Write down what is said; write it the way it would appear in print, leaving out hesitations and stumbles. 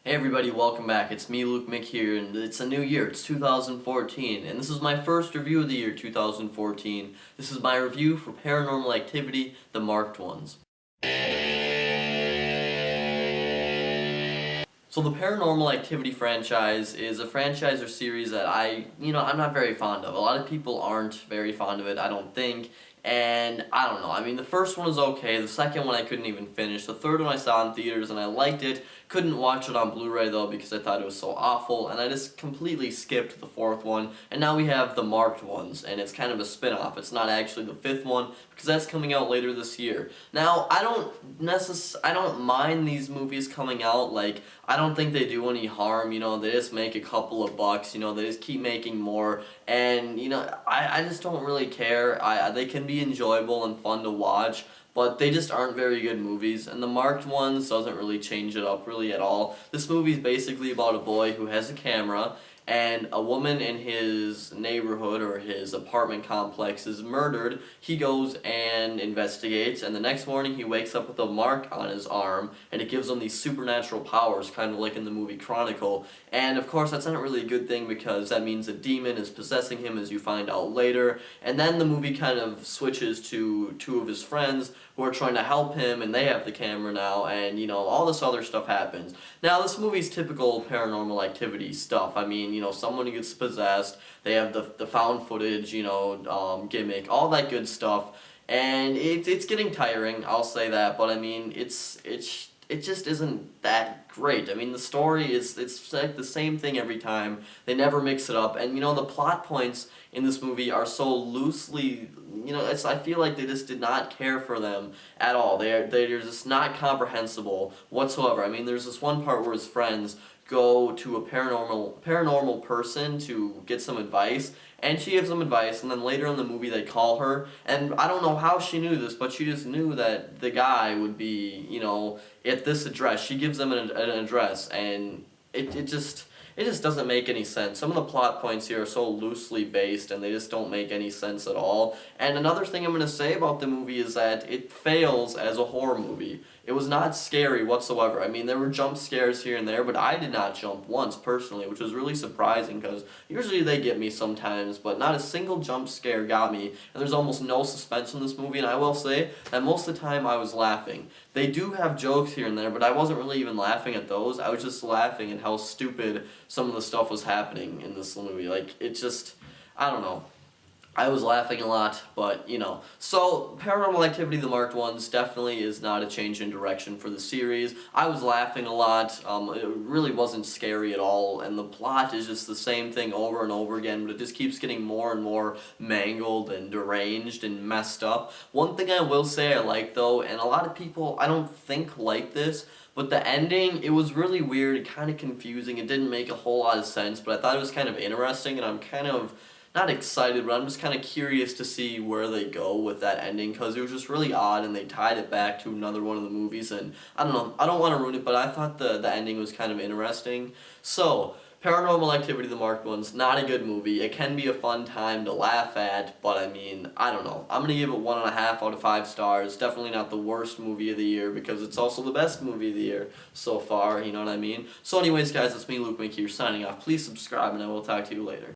Hey everybody, welcome back. It's me, Luke Mick here, and it's a new year. It's 2014, and this is my first review of the year 2014. This is my review for Paranormal Activity, the marked ones. So the Paranormal Activity franchise is a franchise or series that I'm not very fond of. A lot of people aren't very fond of it, I don't think. And I don't know, I mean, the first one was okay, the second one I couldn't even finish, the third one I saw in theaters and I liked it, couldn't watch it on Blu-ray though because I thought it was so awful, and I just completely skipped the fourth one, and now we have the marked ones, and it's kind of a spin-off. It's not actually the fifth one, because that's coming out later this year. Now, I don't mind these movies coming out, like, I don't think they do any harm, they just make a couple of bucks, they just keep making more, and, I just don't really care. They can be enjoyable and fun to watch, but they just aren't very good movies, and the marked ones doesn't really change it up really at all. This movie is basically about a boy who has a camera, and a woman in his neighborhood or his apartment complex is murdered. He goes and investigates, and the next morning he wakes up with a mark on his arm, and it gives him these supernatural powers, kind of like in the movie Chronicle. And of course that's not really a good thing because that means a demon is possessing him, as you find out later. And then the movie kind of switches to two of his friends who are trying to help him, and they have the camera now, and all this other stuff happens. Now this movie's typical Paranormal Activity stuff. I mean, someone who gets possessed, they have the found footage, gimmick, all that good stuff, and it's getting tiring, I'll say that, but I mean, it just isn't that great. I mean, the story it's like the same thing every time. They never mix it up, and the plot points in this movie are so loosely, I feel like they just did not care for them at all. They're just not comprehensible whatsoever. I mean, there's this one part where his friends go to a paranormal person to get some advice, and she gives them advice, and then later in the movie they call her, and I don't know how she knew this, but she just knew that the guy would be, at this address. She gives them an address, and it just doesn't make any sense. Some of the plot points here are so loosely based, and they just don't make any sense at all. And another thing I'm going to say about the movie is that it fails as a horror movie. It was not scary whatsoever. I mean, there were jump scares here and there, but I did not jump once, personally, which was really surprising, because usually they get me sometimes, but not a single jump scare got me, and there's almost no suspense in this movie, and I will say that most of the time I was laughing. They do have jokes here and there, but I wasn't really even laughing at those. I was just laughing at how stupid some of the stuff was happening in this movie. Like, it just, I don't know. I was laughing a lot, but, So, Paranormal Activity, the marked ones, definitely is not a change in direction for the series. I was laughing a lot, it really wasn't scary at all, and the plot is just the same thing over and over again, but it just keeps getting more and more mangled and deranged and messed up. One thing I will say I like, though, and a lot of people, I don't think like this, but the ending, it was really weird, kind of confusing, it didn't make a whole lot of sense, but I thought it was kind of interesting, and I'm kind of not excited, but I'm just kind of curious to see where they go with that ending, because it was just really odd, and they tied it back to another one of the movies, and I don't know, I don't want to ruin it, but I thought the ending was kind of interesting. So, Paranormal Activity, the marked ones, not a good movie. It can be a fun time to laugh at, but I mean, I don't know. I'm going to give it 1.5 out of 5 stars. Definitely not the worst movie of the year, because it's also the best movie of the year so far, you know what I mean? So anyways, guys, it's me, Luke Mick here, signing off. Please subscribe, and I will talk to you later.